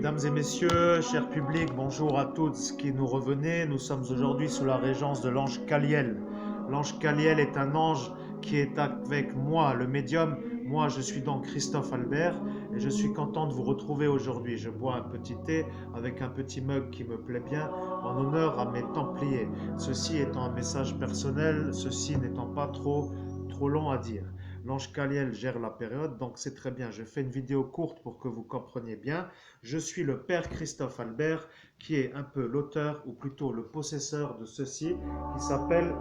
Mesdames et messieurs, cher public, bonjour à tous qui nous revenez. Nous sommes aujourd'hui sous la régence de l'ange Caliel. L'ange Caliel est un ange qui est avec moi, le médium. Moi, je suis donc Christophe Albert et je suis content de vous retrouver aujourd'hui. Je bois un petit thé avec un petit mug qui me plaît bien en honneur à mes Templiers. Ceci étant un message personnel, ceci n'étant pas trop long à dire. L'ange Caliel gère la période, donc c'est très bien. Je fais une vidéo courte pour que vous compreniez bien. Je suis le père Christophe Albert, qui est un peu l'auteur, ou plutôt le possesseur de ceci, qui s'appelle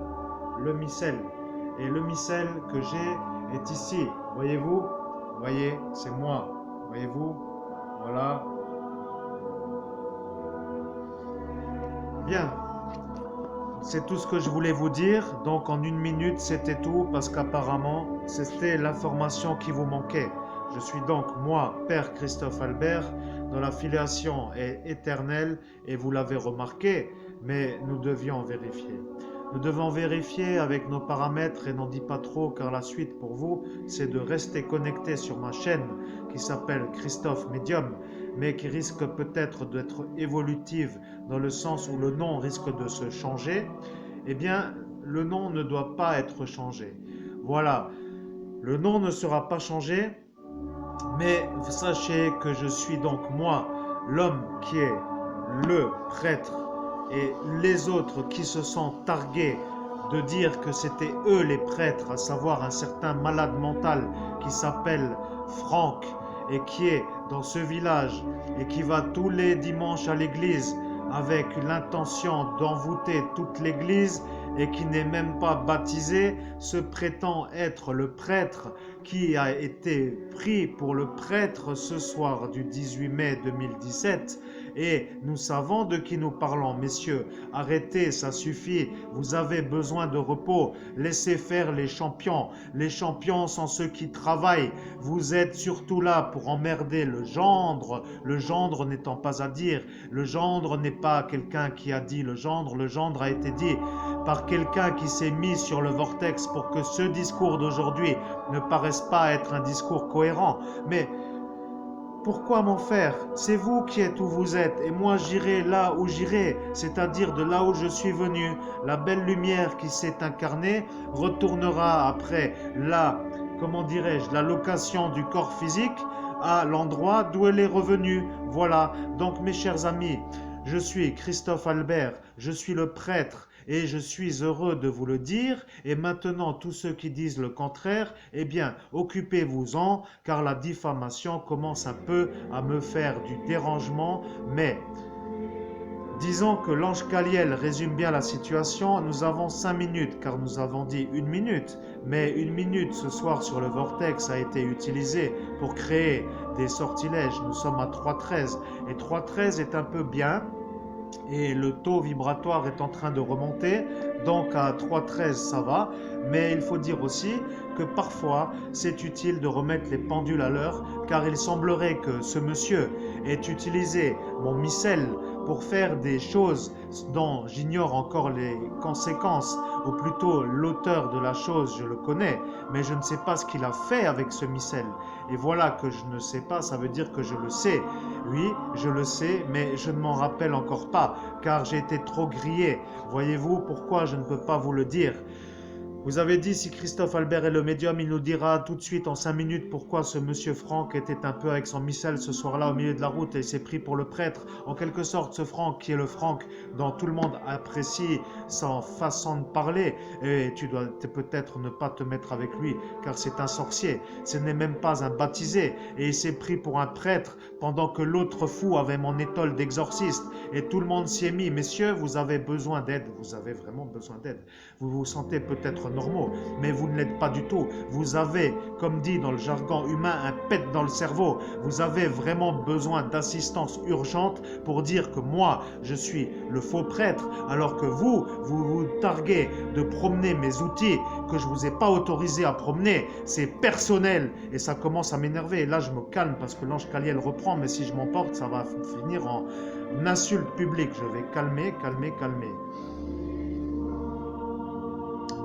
le missel. Et le missel que j'ai est ici. Voyez-vous? Voyez, c'est moi. Voyez-vous? Voilà. Bien. C'est tout ce que je voulais vous dire. Donc en une minute, c'était tout parce qu'apparemment, c'était l'information qui vous manquait. Je suis donc moi, Père Christophe Albert, dont la filiation est éternelle et vous l'avez remarqué, mais nous devions vérifier. Nous devons vérifier avec nos paramètres et n'en dis pas trop car la suite pour vous, c'est de rester connecté sur ma chaîne qui s'appelle Christophe Medium, mais qui risque peut-être d'être évolutive dans le sens où le nom risque de se changer. Eh bien, le nom ne doit pas être changé. Voilà, le nom ne sera pas changé, mais sachez que je suis donc moi, l'homme qui est le prêtre, et les autres qui se sont targués de dire que c'était eux les prêtres, à savoir un certain malade mental qui s'appelle Franck et qui est dans ce village et qui va tous les dimanches à l'église avec l'intention d'envoûter toute l'église et qui n'est même pas baptisé, se prétend être le prêtre qui a été pris pour le prêtre ce soir du 18 mai 2017. Et nous savons de qui nous parlons, messieurs. Arrêtez, ça suffit. Vous avez besoin de repos. Laissez faire les champions. Les champions sont ceux qui travaillent. Vous êtes surtout là pour emmerder le gendre. Le gendre n'étant pas à dire. Le gendre n'est pas quelqu'un qui a dit le gendre a été dit par quelqu'un qui s'est mis sur le vortex pour que ce discours d'aujourd'hui ne paraisse pas être un discours cohérent. Mais pourquoi m'en faire? C'est vous qui êtes où vous êtes, et moi j'irai là où j'irai, c'est-à-dire de là où je suis venu. La belle lumière qui s'est incarnée retournera après comment dirais-je, la location du corps physique à l'endroit d'où elle est revenue. Voilà, donc mes chers amis, je suis Christophe Albert, je suis le prêtre, et je suis heureux de vous le dire. Et maintenant, tous ceux qui disent le contraire, eh bien, occupez-vous-en, car la diffamation commence un peu à me faire du dérangement. Mais disons que l'ange Caliel résume bien la situation. Nous avons 5 minutes, car nous avons dit 1 minute. Mais 1 minute ce soir sur le vortex a été utilisée pour créer des sortilèges. Nous sommes à 3,13. Et 3,13 est un peu bien. Et le taux vibratoire est en train de remonter, donc à 3,13 ça va, mais il faut dire aussi que parfois c'est utile de remettre les pendules à l'heure, car il semblerait que ce monsieur ait utilisé mon missel pour faire des choses dont j'ignore encore les conséquences, ou plutôt l'auteur de la chose, je le connais, mais je ne sais pas ce qu'il a fait avec ce missel. Et voilà que je ne sais pas, ça veut dire que je le sais. Oui, je le sais, mais je ne m'en rappelle encore pas, car j'ai été trop grillé. Voyez-vous pourquoi je ne peux pas vous le dire? Vous avez dit si Christophe Albert est le médium, il nous dira tout de suite en 5 minutes pourquoi ce monsieur Franck était un peu avec son missel ce soir-là au milieu de la route et s'est pris pour le prêtre. En quelque sorte, ce Franck qui est le Franck dont tout le monde apprécie sa façon de parler, et tu dois peut-être ne pas te mettre avec lui car c'est un sorcier. Ce n'est même pas un baptisé et il s'est pris pour un prêtre pendant que l'autre fou avait mon étole d'exorciste et tout le monde s'y est mis. Messieurs, vous avez besoin d'aide, vous avez vraiment besoin d'aide. Vous vous sentez peut-être normaux, mais vous ne l'êtes pas du tout. Vous avez, comme dit dans le jargon humain, un pet dans le cerveau. Vous avez vraiment besoin d'assistance urgente pour dire que moi, je suis le faux prêtre, alors que vous vous targuez de promener mes outils que je ne vous ai pas autorisé à promener. C'est personnel et ça commence à m'énerver. Et là, je me calme parce que l'ange Caliel reprend, mais si je m'emporte, ça va finir en insulte publique. Je vais calmer.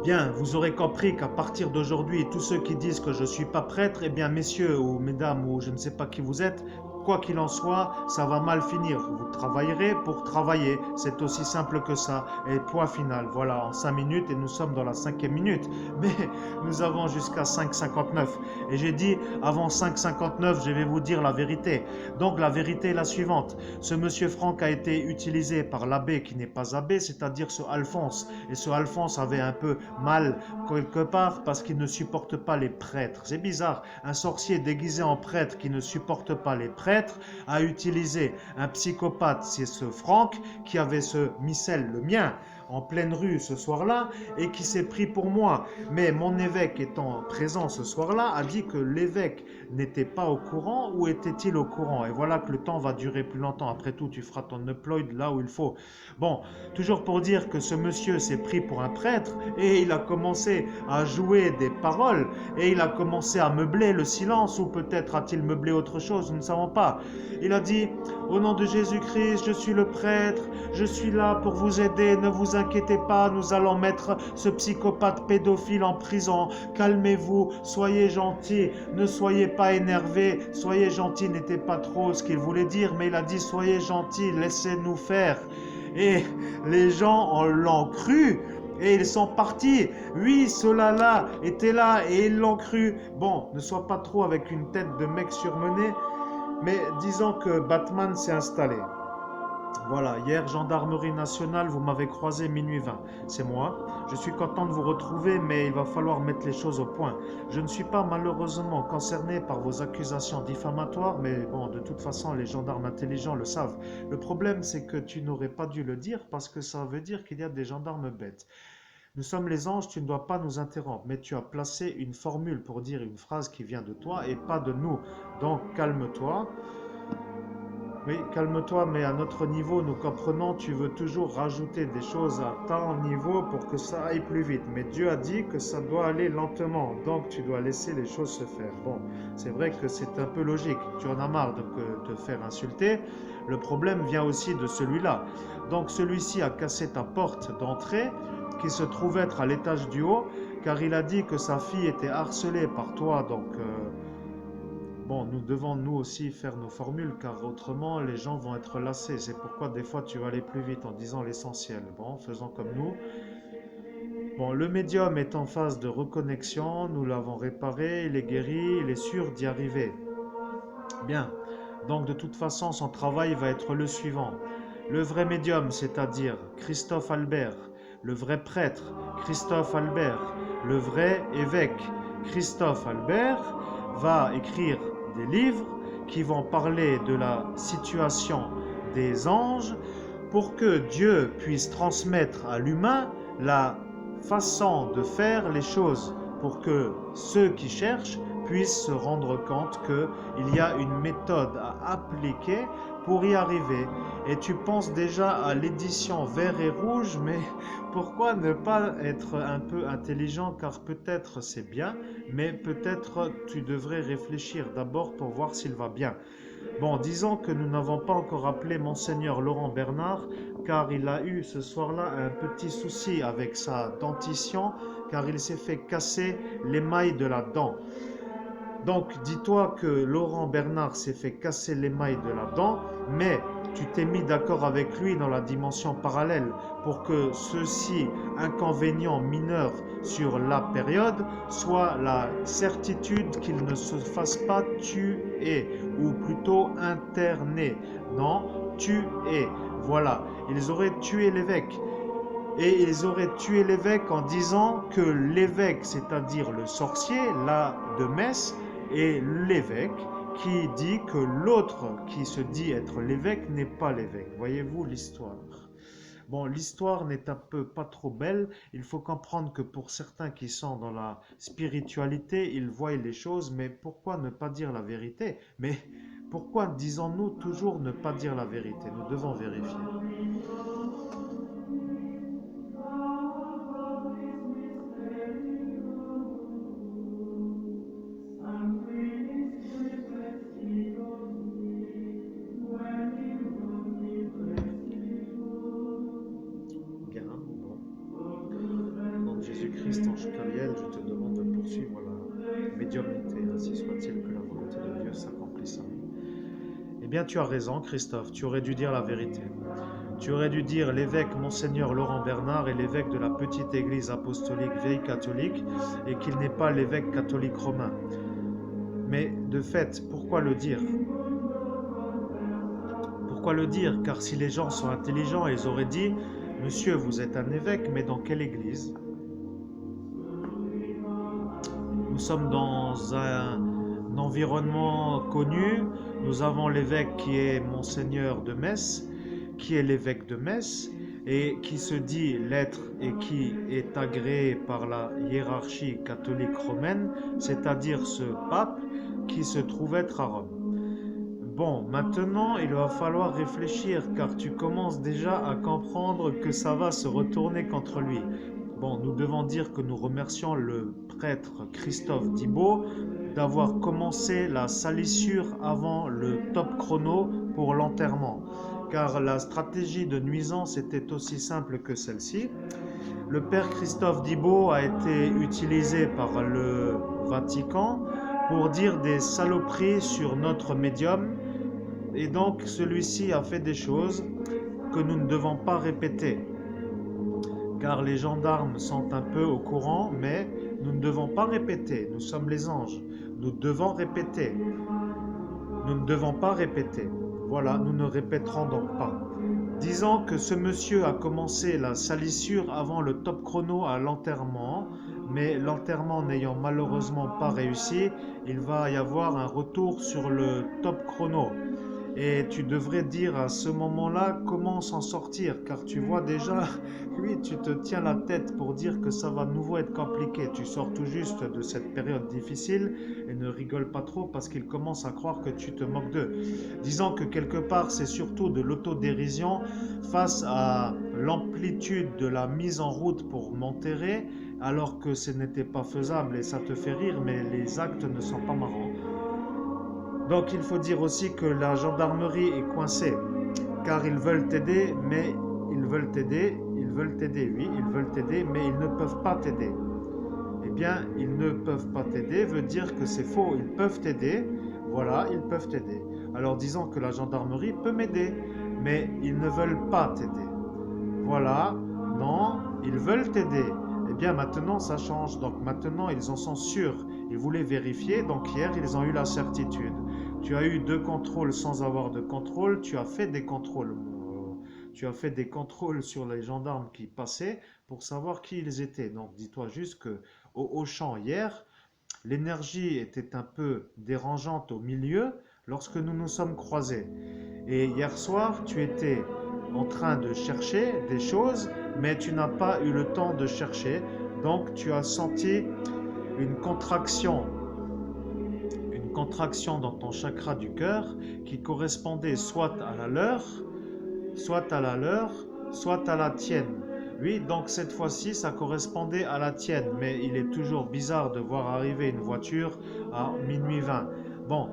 Bien, vous aurez compris qu'à partir d'aujourd'hui, tous ceux qui disent que je ne suis pas prêtre, eh bien, messieurs ou mesdames ou je ne sais pas qui vous êtes, quoi qu'il en soit, ça va mal finir. Vous travaillerez pour travailler. C'est aussi simple que ça. Et point final. Voilà, en 5 minutes, et nous sommes dans la 5e minute. Mais nous avons jusqu'à 5,59. Et j'ai dit, avant 5,59, je vais vous dire la vérité. Donc la vérité est la suivante. Ce monsieur Franck a été utilisé par l'abbé qui n'est pas abbé, c'est-à-dire ce Alphonse. Et ce Alphonse avait un peu mal quelque part parce qu'il ne supporte pas les prêtres. C'est bizarre, un sorcier déguisé en prêtre qui ne supporte pas les prêtres a utilisé un psychopathe, c'est ce Franck, qui avait ce missel, le mien, en pleine rue ce soir-là et qui s'est pris pour moi. Mais mon évêque étant présent ce soir-là a dit que l'évêque n'était pas au courant ou était-il au courant? Et voilà que le temps va durer plus longtemps. Après tout, tu feras ton upload là où il faut. Bon, toujours pour dire que ce monsieur s'est pris pour un prêtre et il a commencé à jouer des paroles et il a commencé à meubler le silence, ou peut-être a-t-il meublé autre chose, nous ne savons pas. Il a dit: au nom de Jésus-Christ, je suis le prêtre, je suis là pour vous aider, ne vous inquiétez pas, nous allons mettre ce psychopathe pédophile en prison, calmez-vous, soyez gentils, ne soyez pas énervés, soyez gentils n'était pas trop ce qu'il voulait dire, mais il a dit soyez gentils, laissez-nous faire. Et les gens l'ont cru et ils sont partis. Oui, ceux-là étaient là et ils l'ont cru. Bon, ne sois pas trop avec une tête de mec surmené, mais disons que Batman s'est installé. Voilà, hier, gendarmerie nationale, vous m'avez croisé minuit 20. C'est moi. Je suis content de vous retrouver, mais il va falloir mettre les choses au point. Je ne suis pas malheureusement concerné par vos accusations diffamatoires, mais bon, de toute façon, les gendarmes intelligents le savent. Le problème, c'est que tu n'aurais pas dû le dire parce que ça veut dire qu'il y a des gendarmes bêtes. Nous sommes les anges, tu ne dois pas nous interrompre, mais tu as placé une formule pour dire une phrase qui vient de toi et pas de nous. Donc, calme-toi. Oui, calme-toi, mais à notre niveau, nous comprenons, tu veux toujours rajouter des choses à ton niveau pour que ça aille plus vite. Mais Dieu a dit que ça doit aller lentement, donc tu dois laisser les choses se faire. Bon, c'est vrai que c'est un peu logique. Tu en as marre de te faire insulter. Le problème vient aussi de celui-là. Donc celui-ci a cassé ta porte d'entrée, qui se trouve être à l'étage du haut, car il a dit que sa fille était harcelée par toi, donc... Bon, nous devons nous aussi faire nos formules car autrement les gens vont être lassés. C'est pourquoi des fois tu vas aller plus vite en disant l'essentiel. Bon, faisons comme nous. Bon, le médium est en phase de reconnexion, nous l'avons réparé, il est guéri, il est sûr d'y arriver. Bien, donc de toute façon son travail va être le suivant. Le vrai médium, c'est-à-dire Christophe Albert, le vrai prêtre, Christophe Albert, le vrai évêque, Christophe Albert, va écrire des livres qui vont parler de la situation des anges pour que Dieu puisse transmettre à l'humain la façon de faire les choses, pour que ceux qui cherchent puissent se rendre compte qu'il y a une méthode à appliquer pour y arriver. Et tu penses déjà à l'édition vert et rouge, mais pourquoi ne pas être un peu intelligent, car peut-être c'est bien, mais peut-être tu devrais réfléchir d'abord pour voir s'il va bien. Bon, disons que nous n'avons pas encore appelé Monseigneur Laurent Bernard, car il a eu ce soir-là un petit souci avec sa dentition, car il s'est fait casser l'émail de la dent. Donc, dis-toi que Laurent Bernard s'est fait casser l'émail de la dent, mais tu t'es mis d'accord avec lui dans la dimension parallèle pour que ceci, inconvénient mineur sur la période, soit la certitude qu'il ne se fasse pas tuer, ou plutôt interner. Non, tuer. Voilà, ils auraient tué l'évêque. Et ils auraient tué l'évêque en disant que l'évêque, c'est-à-dire le sorcier, là de Metz, est l'évêque qui dit que l'autre qui se dit être l'évêque n'est pas l'évêque. Voyez-vous l'histoire? Bon, l'histoire n'est un peu pas trop belle. Il faut comprendre que pour certains qui sont dans la spiritualité, ils voient les choses, mais pourquoi ne pas dire la vérité? Mais pourquoi disons-nous toujours ne pas dire la vérité? Nous devons vérifier. Bien, bon. Dans Jésus-Christ, ange Cariel, je te demande de poursuivre la médiumnité, ainsi soit-il que la volonté de Dieu s'accomplisse en nous. bien, tu as raison, Christophe, tu aurais dû dire la vérité. Tu aurais dû dire l'évêque Monseigneur Laurent Bernard est l'évêque de la petite église apostolique vieille catholique et qu'il n'est pas l'évêque catholique romain. Mais de fait, pourquoi le dire? Pourquoi le dire? Car si les gens sont intelligents, ils auraient dit « Monsieur, vous êtes un évêque, mais dans quelle église ?» Nous sommes dans un environnement connu. Nous avons l'évêque qui est Monseigneur de Metz, qui est l'évêque de Metz, et qui se dit l'être et qui est agréé par la hiérarchie catholique romaine, c'est-à-dire ce pape qui se trouve être à Rome. Bon, maintenant, il va falloir réfléchir car tu commences déjà à comprendre que ça va se retourner contre lui. Bon, nous devons dire que nous remercions le prêtre Christophe Thibault d'avoir commencé la salissure avant le top chrono pour l'enterrement. Car la stratégie de nuisance était aussi simple que celle-ci. Le père Christophe Thibault a été utilisé par le Vatican pour dire des saloperies sur notre médium. Et donc celui-ci a fait des choses que nous ne devons pas répéter. Car les gendarmes sont un peu au courant, mais nous ne devons pas répéter. Nous sommes les anges. Nous devons répéter. Nous ne devons pas répéter. Voilà, nous ne répéterons donc pas. Disons que ce monsieur a commencé la salissure avant le top chrono à l'enterrement, mais l'enterrement n'ayant malheureusement pas réussi, il va y avoir un retour sur le top chrono. Et tu devrais dire à ce moment-là comment s'en sortir, car tu vois déjà, oui, tu te tiens la tête pour dire que ça va de nouveau être compliqué. Tu sors tout juste de cette période difficile et ne rigole pas trop parce qu'ils commencent à croire que tu te moques d'eux. Disons que quelque part, c'est surtout de l'autodérision face à l'amplitude de la mise en route pour m'enterrer, alors que ce n'était pas faisable et ça te fait rire, mais les actes ne sont pas marrants. Donc il faut dire aussi que la gendarmerie est coincée, car ils veulent t'aider, mais ils veulent t'aider, oui, ils veulent t'aider, mais ils ne peuvent pas t'aider. Eh bien, ils ne peuvent pas t'aider veut dire que c'est faux, ils peuvent t'aider, voilà, ils peuvent t'aider. Alors disons que la gendarmerie peut m'aider, mais ils ne veulent pas t'aider. Voilà, non, ils veulent t'aider. Eh bien maintenant ça change, donc maintenant ils en sont sûrs. Ils voulaient vérifier, donc hier ils ont eu la certitude. Tu as eu 2 contrôles sans avoir de contrôle, tu as fait des contrôles. Tu as fait des contrôles sur les gendarmes qui passaient pour savoir qui ils étaient. Donc dis-toi juste que au Auchan hier, l'énergie était un peu dérangeante au milieu lorsque nous nous sommes croisés. Et hier soir, tu étais en train de chercher des choses, mais tu n'as pas eu le temps de chercher. Donc tu as senti une contraction dans ton chakra du cœur qui correspondait soit à la leur, soit à la tienne. Oui, donc cette fois-ci, ça correspondait à la tienne, mais il est toujours bizarre de voir arriver une voiture à minuit 20. Bon,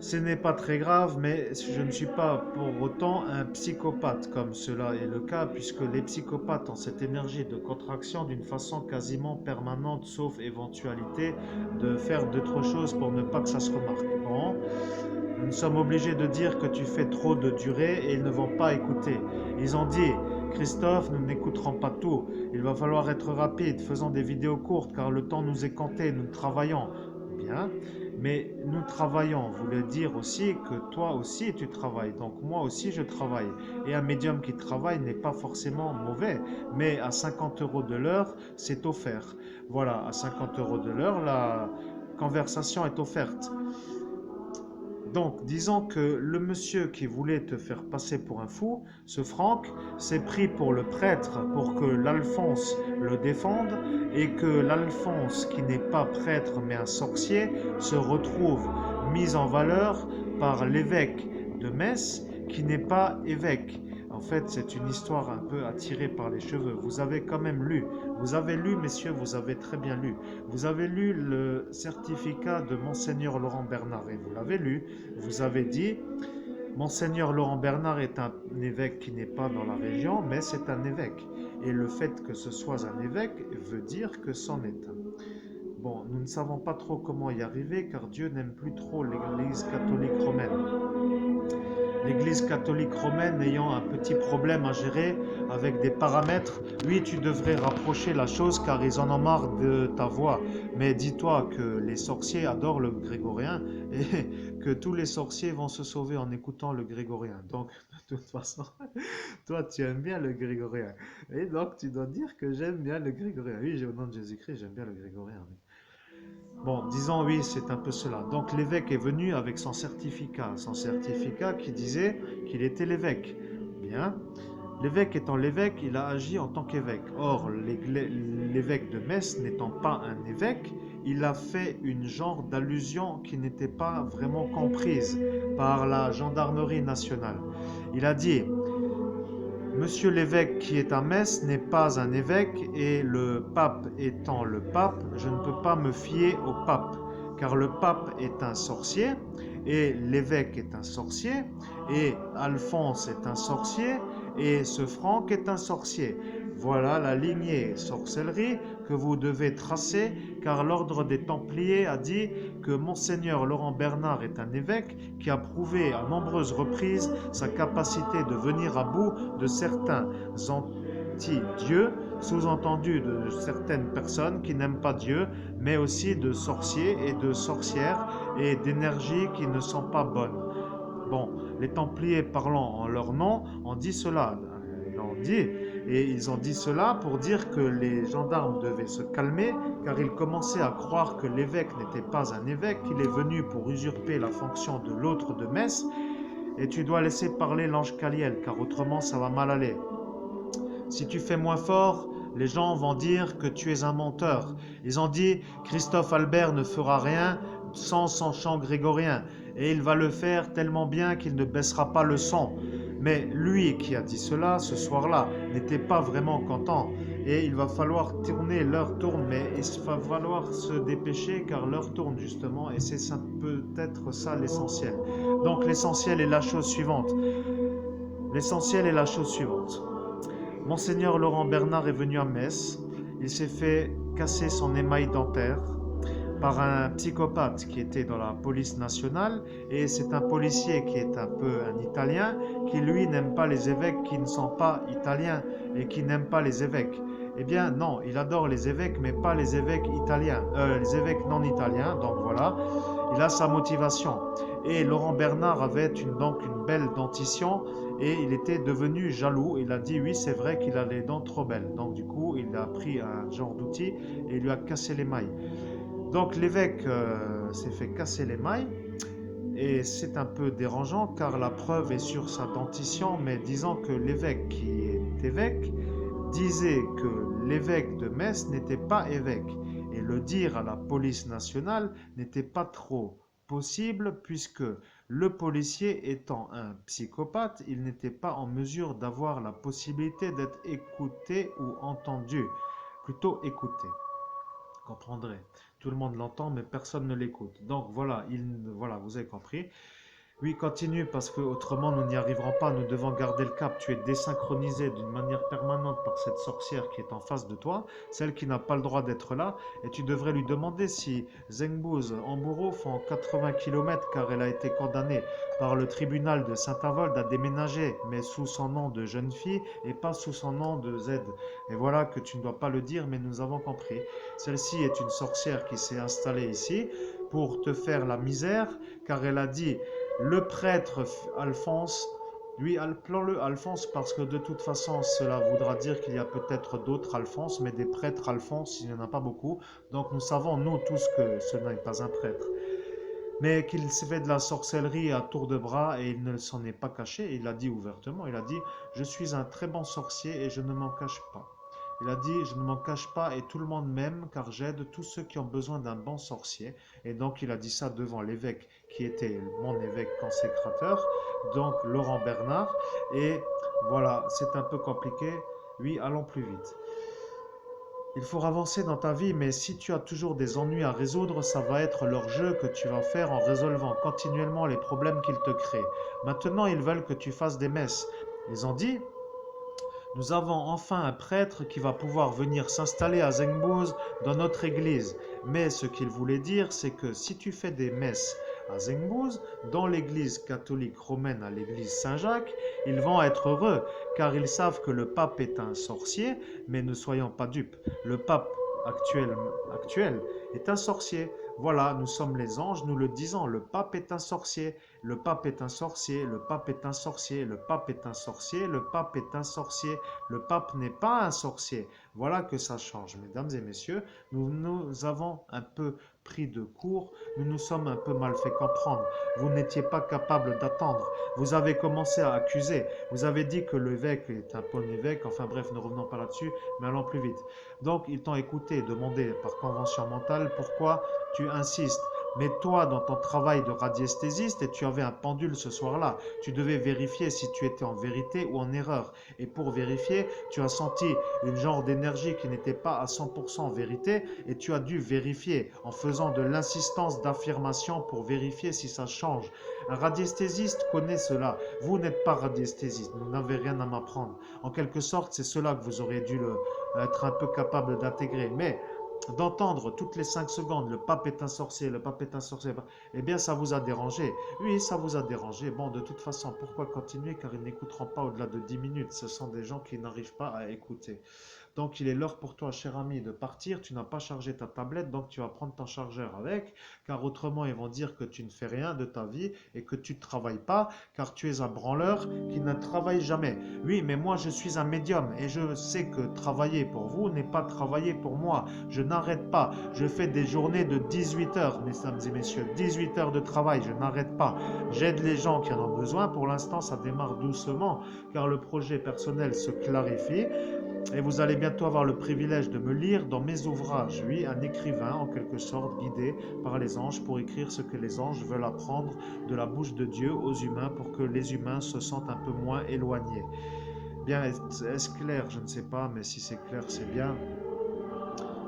ce n'est pas très grave, mais je ne suis pas pour autant un psychopathe comme cela est le cas, puisque les psychopathes ont cette énergie de contraction d'une façon quasiment permanente, sauf éventualité de faire d'autres choses pour ne pas que ça se remarque. Bon, nous sommes obligés de dire que tu fais trop de durée et ils ne vont pas écouter. Ils ont dit, Christophe, nous n'écouterons pas tout. Il va falloir être rapide, faisons des vidéos courtes car le temps nous est compté, nous travaillons. Bien, mais nous travaillons voulait dire aussi que toi aussi tu travailles, donc moi aussi je travaille. Et un médium qui travaille n'est pas forcément mauvais, mais à 50 € de l'heure, c'est offert. Voilà, à 50 € de l'heure, la conversation est offerte. Donc, disons que le monsieur qui voulait te faire passer pour un fou, ce Franck, s'est pris pour le prêtre pour que l'Alphonse le défende et que l'Alphonse, qui n'est pas prêtre mais un sorcier, se retrouve mis en valeur par l'évêque de Metz qui n'est pas évêque. En fait, c'est une histoire un peu attirée par les cheveux. Vous avez quand même lu. Vous avez lu, messieurs, vous avez très bien lu. Vous avez lu le certificat de Monseigneur Laurent Bernard et vous l'avez lu. Vous avez dit, Monseigneur Laurent Bernard est un évêque qui n'est pas dans la région, mais c'est un évêque. Et le fait que ce soit un évêque veut dire que c'en est un. Bon, nous ne savons pas trop comment y arriver car Dieu n'aime plus trop l'Église catholique romaine. L'Église catholique romaine ayant un petit problème à gérer avec des paramètres, oui, tu devrais rapprocher la chose car ils en ont marre de ta voix. Mais dis-toi que les sorciers adorent le grégorien et que tous les sorciers vont se sauver en écoutant le grégorien. Donc, de toute façon, toi, tu aimes bien le grégorien. Et donc, tu dois dire que j'aime bien le grégorien. Oui, au nom de Jésus-Christ, j'aime bien le grégorien. Oui. Bon, disons oui, c'est un peu cela. Donc l'évêque est venu avec son certificat qui disait qu'il était l'évêque. Bien. L'évêque étant l'évêque, il a agi en tant qu'évêque. Or, l'évêque de Metz n'étant pas un évêque, il a fait une genre d'allusion qui n'était pas vraiment comprise par la gendarmerie nationale. Il a dit, Monsieur l'évêque qui est à Metz n'est pas un évêque et le pape étant le pape, je ne peux pas me fier au pape, car le pape est un sorcier et l'évêque est un sorcier et Alphonse est un sorcier et ce Franck est un sorcier. Voilà la lignée sorcellerie que vous devez tracer, car l'ordre des Templiers a dit que Monseigneur Laurent Bernard est un évêque qui a prouvé à nombreuses reprises sa capacité de venir à bout de certains anti-dieux, sous-entendu de certaines personnes qui n'aiment pas Dieu, mais aussi de sorciers et de sorcières et d'énergies qui ne sont pas bonnes. Bon, les Templiers parlant en leur nom ont dit cela. Ils ont dit cela pour dire que les gendarmes devaient se calmer, car ils commençaient à croire que l'évêque n'était pas un évêque, qu'il est venu pour usurper la fonction de l'autre de Metz, et tu dois laisser parler l'ange Caliel, car autrement ça va mal aller. Si tu fais moins fort, les gens vont dire que tu es un menteur. Ils ont dit, Christophe Albert ne fera rien sans son chant grégorien, et il va le faire tellement bien qu'il ne baissera pas le son. Mais lui qui a dit cela ce soir-là n'était pas vraiment content. Et il va falloir tourner, l'heure tourne, mais il va falloir se dépêcher car l'heure tourne justement, et c'est peut-être ça l'essentiel. Donc l'essentiel est la chose suivante. L'essentiel est la chose suivante. Monseigneur Laurent Bernard est venu à Metz. Il s'est fait casser son émail dentaire par un psychopathe qui était dans la police nationale, et c'est un policier qui est un peu un Italien qui lui n'aime pas les évêques qui ne sont pas italiens et qui n'aiment pas les évêques. Eh bien non, il adore les évêques mais pas les évêques italiens, les évêques non italiens, donc voilà, il a sa motivation. Et Laurent Bernard avait donc une belle dentition et il était devenu jaloux. Il a dit oui, c'est vrai qu'il a les dents trop belles. Donc du coup, il a pris un genre d'outil et il lui a cassé les mailles. Donc l'évêque s'est fait casser les mailles et c'est un peu dérangeant car la preuve est sur sa dentition, mais disant que l'évêque qui est évêque disait que l'évêque de Metz n'était pas évêque, et le dire à la police nationale n'était pas trop possible puisque le policier étant un psychopathe, il n'était pas en mesure d'avoir la possibilité d'être écouté ou entendu, plutôt écouté. Vous comprendrez. Tout le monde l'entend, mais personne ne l'écoute. Donc voilà, voilà, vous avez compris. Oui, continue, parce que autrement nous n'y arriverons pas. Nous devons garder le cap. Tu es désynchronisé d'une manière permanente par cette sorcière qui est en face de toi, celle qui n'a pas le droit d'être là, et tu devrais lui demander si Zengbouz en bourreau font 80 km car elle a été condamnée par le tribunal de Saint-Avold à déménager, mais sous son nom de jeune fille et pas sous son nom de Z. Et voilà que tu ne dois pas le dire, mais nous avons compris. Celle-ci est une sorcière qui s'est installée ici pour te faire la misère, car elle a dit le prêtre Alphonse, lui, appelons-le Alphonse parce que de toute façon, cela voudra dire qu'il y a peut-être d'autres Alphonse, mais des prêtres Alphonse, il n'y en a pas beaucoup. Donc nous savons, nous tous, que ce n'est pas un prêtre. Mais qu'il s'est fait de la sorcellerie à tour de bras et il ne s'en est pas caché. Il l'a dit ouvertement, il a dit « Je suis un très bon sorcier et je ne m'en cache pas ». Il a dit, je ne m'en cache pas et tout le monde m'aime car j'aide tous ceux qui ont besoin d'un bon sorcier. Et donc il a dit ça devant l'évêque qui était mon évêque consécrateur, donc Laurent Bernard. Et voilà, c'est un peu compliqué. Oui, allons plus vite. Il faut avancer dans ta vie, mais si tu as toujours des ennuis à résoudre, ça va être leur jeu que tu vas faire en résolvant continuellement les problèmes qu'ils te créent. Maintenant, ils veulent que tu fasses des messes. Ils ont dit, Nous avons enfin un prêtre qui va pouvoir venir s'installer à Zengboz dans notre église. Mais ce qu'il voulait dire, c'est que si tu fais des messes à Zengboz, dans l'église catholique romaine à l'église Saint-Jacques, ils vont être heureux, car ils savent que le pape est un sorcier, mais ne soyons pas dupes. Le pape actuel est un sorcier. Voilà, nous sommes les anges, nous le disons, le pape est un sorcier, le pape est un sorcier, le pape est un sorcier, le pape est un sorcier, le pape est un sorcier, le pape n'est pas un sorcier. Voilà que ça change, mesdames et messieurs. Nous avons un peu pris de cours, nous nous sommes un peu mal fait comprendre. Vous n'étiez pas capable d'attendre. Vous avez commencé à accuser. Vous avez dit que l'évêque est un bon évêque. Enfin bref, ne revenons pas là-dessus, mais allons plus vite. Donc, ils t'ont écouté et demandé par convention mentale pourquoi tu insistes. Mais toi, dans ton travail de radiesthésiste, et tu avais un pendule ce soir-là, tu devais vérifier si tu étais en vérité ou en erreur. Et pour vérifier, tu as senti une genre d'énergie qui n'était pas à 100% vérité, et tu as dû vérifier en faisant de l'insistance d'affirmation pour vérifier si ça change. Un radiesthésiste connaît cela. Vous n'êtes pas radiesthésiste, vous n'avez rien à m'apprendre. En quelque sorte, c'est cela que vous auriez dû être un peu capable d'intégrer. Mais d'entendre toutes les 5 secondes le pape est un sorcier, le pape est un sorcier, eh bien ça vous a dérangé. Oui, ça vous a dérangé. Bon, de toute façon, pourquoi continuer? Car ils n'écouteront pas au-delà de 10 minutes. Ce sont des gens qui n'arrivent pas à écouter. Donc il est l'heure pour toi, cher ami, de partir. Tu n'as pas chargé ta tablette, donc tu vas prendre ton chargeur avec, car autrement ils vont dire que tu ne fais rien de ta vie et que tu ne travailles pas, car tu es un branleur qui ne travaille jamais. Oui, mais moi je suis un médium et je sais que travailler pour vous n'est pas travailler pour moi. Je n'arrête pas. Je fais des journées de 18 heures, mesdames et messieurs. 18 heures de travail, je n'arrête pas. J'aide les gens qui en ont besoin. Pour l'instant, ça démarre doucement, car le projet personnel se clarifie. Et vous allez bientôt avoir le privilège de me lire dans mes ouvrages. Oui, un écrivain en quelque sorte guidé par les anges pour écrire ce que les anges veulent apprendre de la bouche de Dieu aux humains pour que les humains se sentent un peu moins éloignés. Bien, est-ce clair? Je ne sais pas, mais si c'est clair, c'est bien.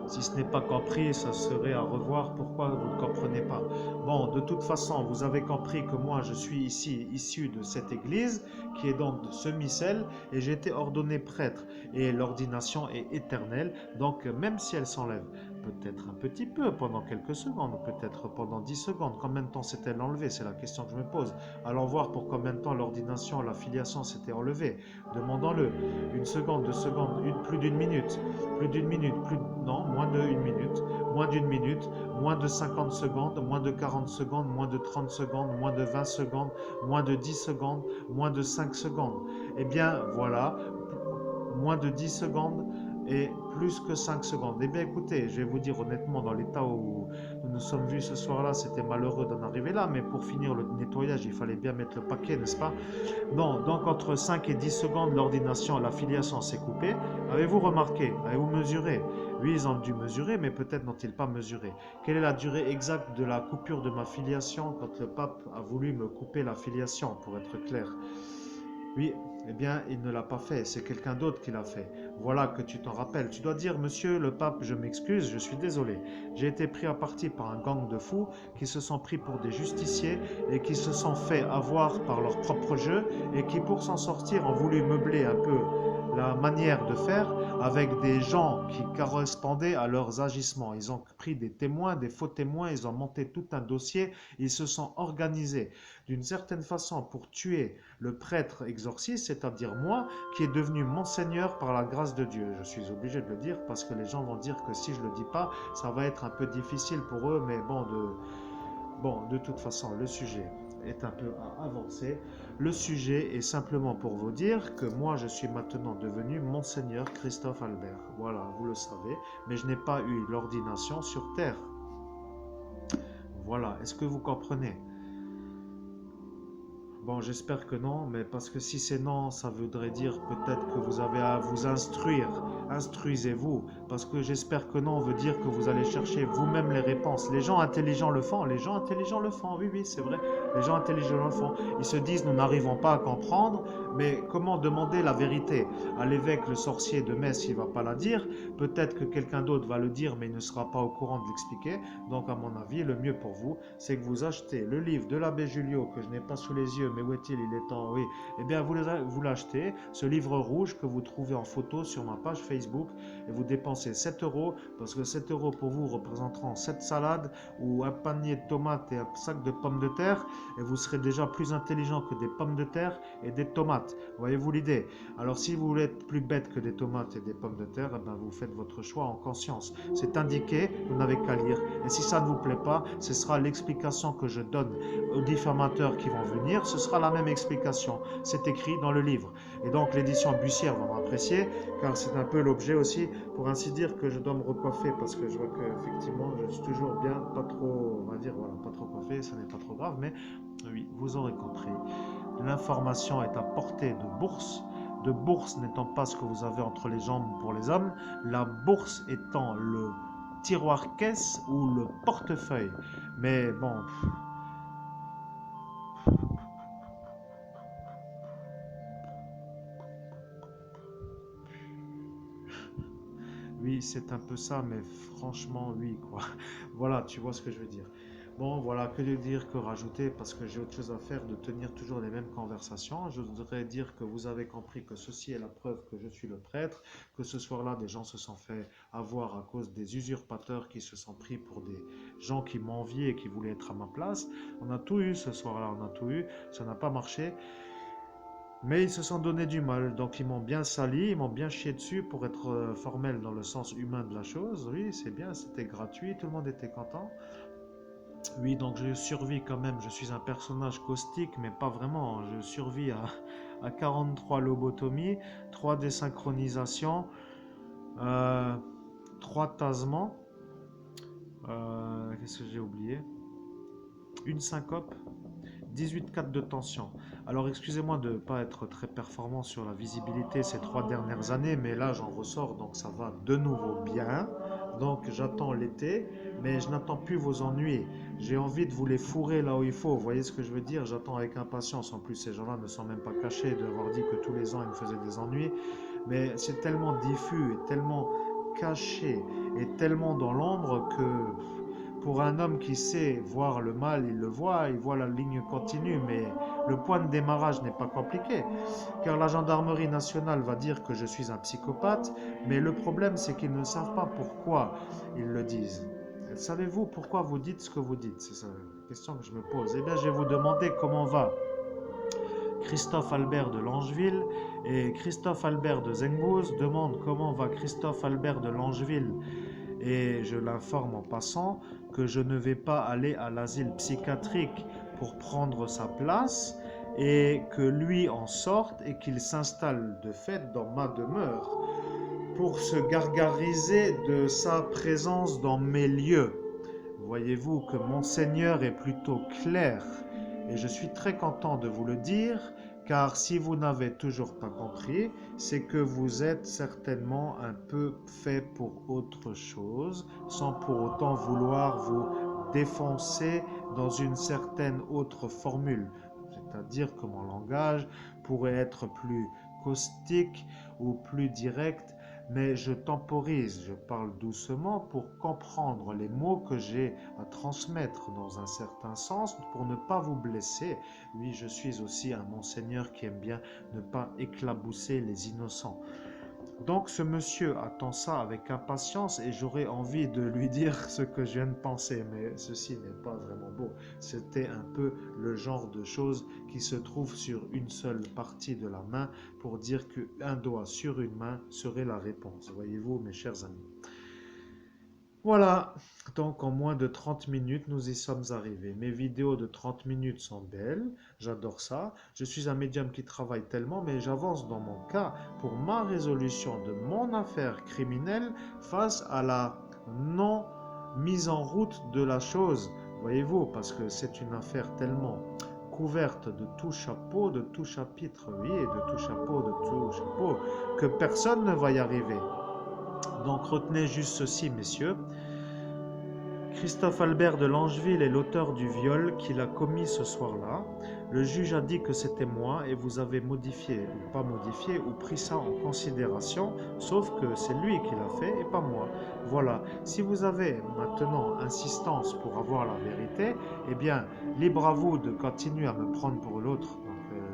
Si ce n'est pas compris, ça serait à revoir. Pourquoi vous ne comprenez pas? Bon, de toute façon, vous avez compris que moi, je suis ici issu de cette église, qui est donc de ce missel, et j'ai été ordonné prêtre. Et l'ordination est éternelle, donc même si elle s'enlève, peut-être un petit peu pendant quelques secondes, peut-être pendant 10 secondes, combien de temps s'est-elle enlevée? C'est la question que je me pose. Allons voir pour combien de temps l'ordination, la filiation s'était enlevée. Demandons-le. Une seconde, 2 secondes, plus d'une minute. Plus d'une minute, non, moins d'une minute, moins d'une minute, moins de 50 secondes, moins de 40 secondes, moins de 30 secondes, moins de 20 secondes, moins de 10 secondes, moins de 5 secondes. Eh bien, voilà, moins de 10 secondes et plus que 5 secondes. Eh bien, écoutez, je vais vous dire honnêtement, dans l'état où nous nous sommes vus ce soir-là, c'était malheureux d'en arriver là, mais pour finir le nettoyage, il fallait bien mettre le paquet, n'est-ce pas? Non, donc entre 5 et 10 secondes, l'ordination, la filiation s'est coupée. Avez-vous remarqué? Avez-vous mesuré? Oui, ils ont dû mesurer, mais peut-être n'ont-ils pas mesuré. Quelle est la durée exacte de la coupure de ma filiation quand le pape a voulu me couper la filiation, pour être clair? Oui, eh bien, il ne l'a pas fait, c'est quelqu'un d'autre qui l'a fait. Voilà que tu t'en rappelles. Tu dois dire, monsieur le pape, je m'excuse, je suis désolé. J'ai été pris à partie par un gang de fous qui se sont pris pour des justiciers et qui se sont fait avoir par leur propre jeu et qui, pour s'en sortir, ont voulu meubler un peu la manière de faire avec des gens qui correspondaient à leurs agissements. Ils ont pris des témoins, des faux témoins, ils ont monté tout un dossier, ils se sont organisés d'une certaine façon pour tuer le prêtre exorciste, c'est-à-dire moi, qui est devenu monseigneur par la grâce de Dieu. Je suis obligé de le dire parce que les gens vont dire que si je ne le dis pas, ça va être un peu difficile pour eux, mais bon, de toute façon, le sujet est un peu à avancer. Le sujet est simplement pour vous dire que moi, je suis maintenant devenu monseigneur Christophe Albert. Voilà, vous le savez, mais je n'ai pas eu l'ordination sur terre. Voilà, est-ce que vous comprenez? Bon, j'espère que non, mais parce que si c'est non, ça voudrait dire peut-être que vous avez à vous instruire. Instruisez-vous, parce que j'espère que non veut dire que vous allez chercher vous-même les réponses. Les gens intelligents le font, les gens intelligents le font, oui, oui, c'est vrai. Les gens intelligents le font. Ils se disent, nous n'arrivons pas à comprendre, mais comment demander la vérité? À l'évêque, le sorcier de Metz, il ne va pas la dire. Peut-être que quelqu'un d'autre va le dire, mais il ne sera pas au courant de l'expliquer. Donc, à mon avis, le mieux pour vous, c'est que vous achetez le livre de l'abbé Julio, que je n'ai pas sous les yeux, mais où est-il? Il est temps, oui. Eh bien, vous l'achetez, ce livre rouge que vous trouvez en photo sur ma page Facebook, et vous dépensez 7 euros, parce que 7 euros pour vous représenteront 7 salades, ou un panier de tomates et un sac de pommes de terre, et vous serez déjà plus intelligent que des pommes de terre et des tomates. Voyez-vous l'idée? Alors, si vous voulez être plus bête que des tomates et des pommes de terre, eh ben, vous faites votre choix en conscience. C'est indiqué, vous n'avez qu'à lire. Et si ça ne vous plaît pas, ce sera l'explication que je donne aux diffamateurs qui vont venir. Ce sera la même explication. C'est écrit dans le livre. Et donc l'édition Bussière va m'apprécier, car c'est un peu l'objet aussi, pour ainsi dire, que je dois me recoiffer, parce que je vois qu'effectivement, je suis toujours bien, pas trop, on va dire, voilà, pas trop coiffé, ce n'est pas trop grave, mais oui, vous aurez compris. L'information est à portée de bourse. De bourse n'étant pas ce que vous avez entre les jambes pour les hommes, la bourse étant le tiroir caisse ou le portefeuille. Mais bon, oui, c'est un peu ça, mais franchement, oui, quoi. Voilà, tu vois ce que je veux dire. Bon, voilà, que dire, que rajouter, parce que j'ai autre chose à faire de tenir toujours les mêmes conversations. Je voudrais dire que vous avez compris que ceci est la preuve que je suis le prêtre, que ce soir-là, des gens se sont fait avoir à cause des usurpateurs qui se sont pris pour des gens qui m'enviaient et qui voulaient être à ma place. On a tout eu ce soir-là, on a tout eu, ça n'a pas marché. Mais ils se sont donné du mal, donc ils m'ont bien sali, ils m'ont bien chié dessus pour être formel dans le sens humain de la chose. Oui, c'est bien, c'était gratuit, tout le monde était content. Oui, donc je survis quand même, je suis un personnage caustique, mais pas vraiment. Je survis à 43 lobotomies, 3 désynchronisations, euh, 3 tasements, qu'est-ce que j'ai oublié? Une syncope, 18 4 de tension. Alors excusez-moi de ne pas être très performant sur la visibilité ces 3 dernières années, mais là j'en ressors, donc ça va de nouveau bien. Donc j'attends l'été, mais je n'attends plus vos ennuis. J'ai envie de vous les fourrer là où il faut, vous voyez ce que je veux dire? J'attends avec impatience. En plus, ces gens-là ne sont même pas cachés d'avoir dit que tous les ans ils me faisaient des ennuis. Mais c'est tellement diffus et tellement caché et tellement dans l'ombre que pour un homme qui sait voir le mal, il le voit, il voit la ligne continue, mais le point de démarrage n'est pas compliqué, car la gendarmerie nationale va dire que je suis un psychopathe, mais le problème c'est qu'ils ne savent pas pourquoi ils le disent. Savez-vous pourquoi vous dites ce que vous dites? C'est ça la question que je me pose. Eh bien, je vais vous demander comment va Christophe Albert de Langeville, et Christophe Albert de Zengbouz demande comment va Christophe Albert de Langeville, et je l'informe en passant que je ne vais pas aller à l'asile psychiatrique pour prendre sa place et que lui en sorte et qu'il s'installe de fait dans ma demeure pour se gargariser de sa présence dans mes lieux. Voyez-vous que mon Seigneur est plutôt clair et je suis très content de vous le dire, car si vous n'avez toujours pas compris, c'est que vous êtes certainement un peu fait pour autre chose, sans pour autant vouloir vous défoncer dans une certaine autre formule. C'est-à-dire que mon langage pourrait être plus caustique ou plus direct, mais je temporise, je parle doucement pour comprendre les mots que j'ai à transmettre dans un certain sens pour ne pas vous blesser. Oui, je suis aussi un monseigneur qui aime bien ne pas éclabousser les innocents. Donc ce monsieur attend ça avec impatience et j'aurais envie de lui dire ce que je viens de penser, mais ceci n'est pas vraiment beau. C'était un peu le genre de choses qui se trouve sur une seule partie de la main pour dire qu'un doigt sur une main serait la réponse. Voyez-vous, mes chers amis. Voilà, donc en moins de 30 minutes, nous y sommes arrivés. Mes vidéos de 30 minutes sont belles, j'adore ça. Je suis un médium qui travaille tellement, mais j'avance dans mon cas pour ma résolution de mon affaire criminelle face à la non-mise en route de la chose. Voyez-vous, parce que c'est une affaire tellement couverte de tout chapeau, de tout chapitre, oui, et de tout chapeau, que personne ne va y arriver. Donc retenez juste ceci, messieurs. Christophe Albert de Langeville est l'auteur du viol qu'il a commis ce soir-là. Le juge a dit que c'était moi et vous avez modifié, ou pas modifié, ou pris ça en considération, sauf que c'est lui qui l'a fait et pas moi. Voilà, si vous avez maintenant insistance pour avoir la vérité, eh bien, libre à vous de continuer à me prendre pour l'autre,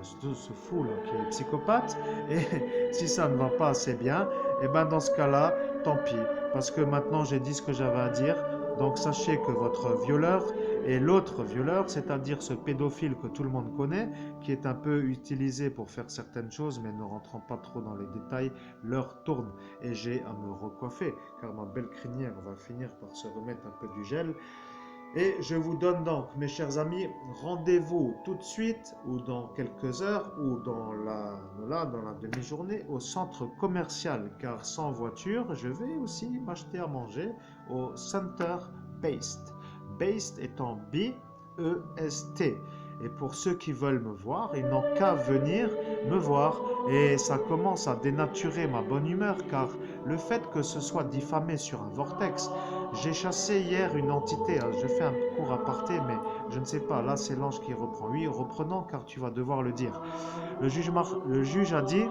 ce fou là, qui est psychopathe, et si ça ne va pas assez bien, et ben dans ce cas-là, tant pis, parce que maintenant j'ai dit ce que j'avais à dire. Donc sachez que votre violeur et l'autre violeur, c'est-à-dire ce pédophile que tout le monde connaît, qui est un peu utilisé pour faire certaines choses, mais ne rentrant pas trop dans les détails, l'heure tourne et j'ai à me recoiffer, car ma belle crinière va finir par se remettre un peu du gel. Et je vous donne donc, mes chers amis, rendez-vous tout de suite ou dans quelques heures ou dans la demi-journée au centre commercial, car sans voiture, je vais aussi m'acheter à manger au Center Based. Based étant B-E-S-T. Et pour ceux qui veulent me voir, ils n'ont qu'à venir me voir. Et ça commence à dénaturer ma bonne humeur, car le fait que ce soit diffamé sur un vortex, j'ai chassé hier une entité, je fais un court aparté, mais je ne sais pas, là c'est l'ange qui reprend. Oui, reprenons car tu vas devoir le dire. Le juge a dit,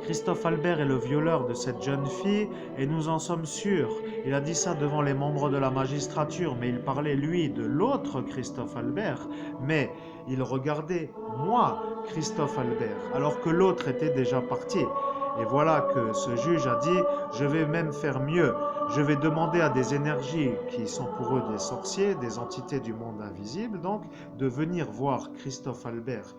Christophe Albert est le violeur de cette jeune fille et nous en sommes sûrs. Il a dit ça devant les membres de la magistrature, mais il parlait lui de l'autre Christophe Albert, mais il regardait moi, Christophe Albert, alors que l'autre était déjà parti. Et voilà que ce juge a dit, je vais même faire mieux. Je vais demander à des énergies qui sont pour eux des sorciers, des entités du monde invisible, donc, de venir voir Christophe Albert,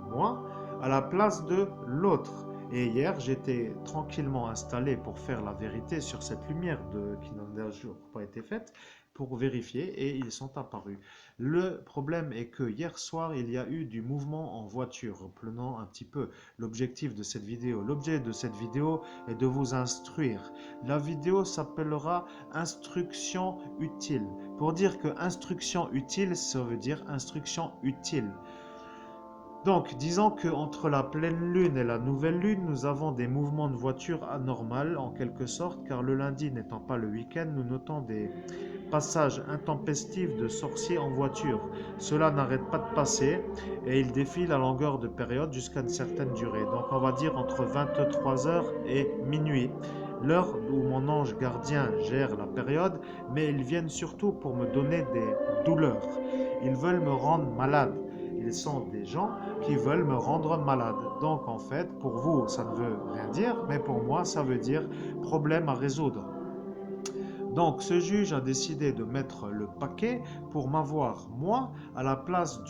moi, à la place de l'autre. Et hier, j'étais tranquillement installé pour faire la vérité sur cette lumière qui n'a toujours pas été faite, pour vérifier, et ils sont apparus. Le problème est que hier soir, il y a eu du mouvement en voiture, reprenant un petit peu l'objectif de cette vidéo. L'objet de cette vidéo est de vous instruire. La vidéo s'appellera « Instruction utile ». Pour dire que « instruction utile », ça veut dire « instruction utile ». Donc, disons qu'entre la pleine lune et la nouvelle lune, nous avons des mouvements de voiture anormaux en quelque sorte, car le lundi n'étant pas le week-end, nous notons des passages intempestifs de sorciers en voiture. Cela n'arrête pas de passer et il défile à longueur de période jusqu'à une certaine durée. Donc, on va dire entre 23h et minuit. L'heure où mon ange gardien gère la période, mais ils viennent surtout pour me donner des douleurs. Ils veulent me rendre malade. Ils sont des gens qui veulent me rendre malade. Donc en fait, pour vous, ça ne veut rien dire, mais pour moi, ça veut dire problème à résoudre. Donc ce juge a décidé de mettre le paquet pour m'avoir, moi, à la place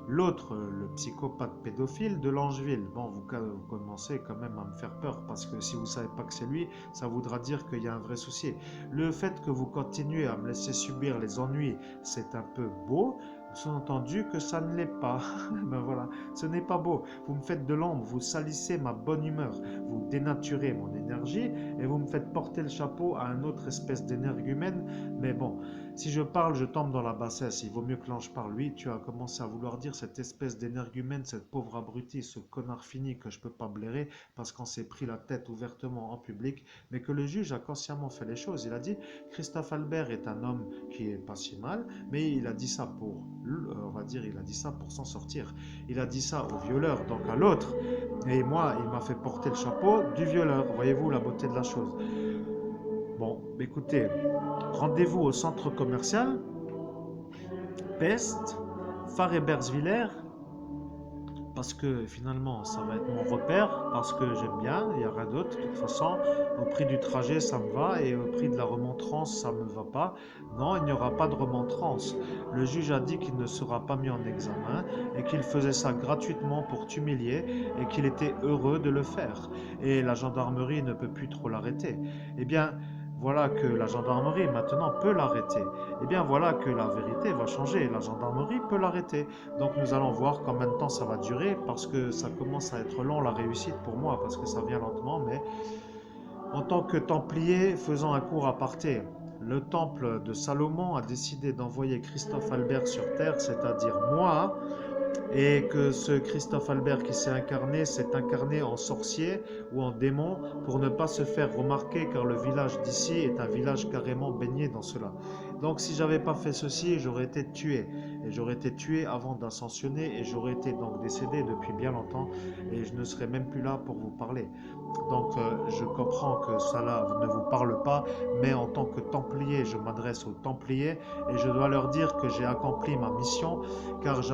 l'autre, le psychopathe pédophile de Langeville. Bon, vous commencez quand même à me faire peur, parce que si vous ne savez pas que c'est lui, ça voudra dire qu'il y a un vrai souci. Le fait que vous continuez à me laisser subir les ennuis, c'est un peu beau, sous-entendu que ça ne l'est pas. Ben voilà, ce n'est pas beau. Vous me faites de l'ombre, vous salissez ma bonne humeur, vous dénaturez mon énergie et vous me faites porter le chapeau à une autre espèce d'énergumène. Mais bon, si je parle, je tombe dans la bassesse. Il vaut mieux que l'ange parle. Lui, tu as commencé à vouloir dire cette espèce d'énergumène, cette pauvre abruti, ce connard fini que je peux pas blairer parce qu'on s'est pris la tête ouvertement en public, mais que le juge a consciemment fait les choses. Il a dit, Christophe Albert est un homme qui est pas si mal, mais il a dit ça pour, on va dire, il a dit ça pour s'en sortir. Il a dit ça au violeur, donc à l'autre. Et moi, il m'a fait porter le chapeau du violeur. Voyez-vous la beauté de la chose. Bon, écoutez, rendez-vous au centre commercial, Pest, Farebersviller, parce que finalement ça va être mon repère, parce que j'aime bien, il n'y a rien d'autre. De toute façon, au prix du trajet ça me va et au prix de la remontrance ça ne me va pas. Non, il n'y aura pas de remontrance. Le juge a dit qu'il ne sera pas mis en examen et qu'il faisait ça gratuitement pour t'humilier et qu'il était heureux de le faire. Et la gendarmerie ne peut plus trop l'arrêter. Eh bien, voilà que la gendarmerie maintenant peut l'arrêter. Eh bien voilà que la vérité va changer. La gendarmerie peut l'arrêter. Donc nous allons voir combien de temps ça va durer, parce que ça commence à être long la réussite pour moi, parce que ça vient lentement. Mais en tant que templier, faisant un court aparté, le temple de Salomon a décidé d'envoyer Christophe Albert sur terre, c'est-à-dire moi, et que ce Christophe Albert qui s'est incarné en sorcier ou en démon pour ne pas se faire remarquer car le village d'ici est un village carrément baigné dans cela. Donc si j'avais pas fait ceci, j'aurais été tué. Et j'aurais été tué avant d'ascensionner et j'aurais été donc décédé depuis bien longtemps et je ne serais même plus là pour vous parler. Donc je comprends que cela ne vous parle pas, mais en tant que Templier, je m'adresse aux Templiers et je dois leur dire que j'ai accompli ma mission car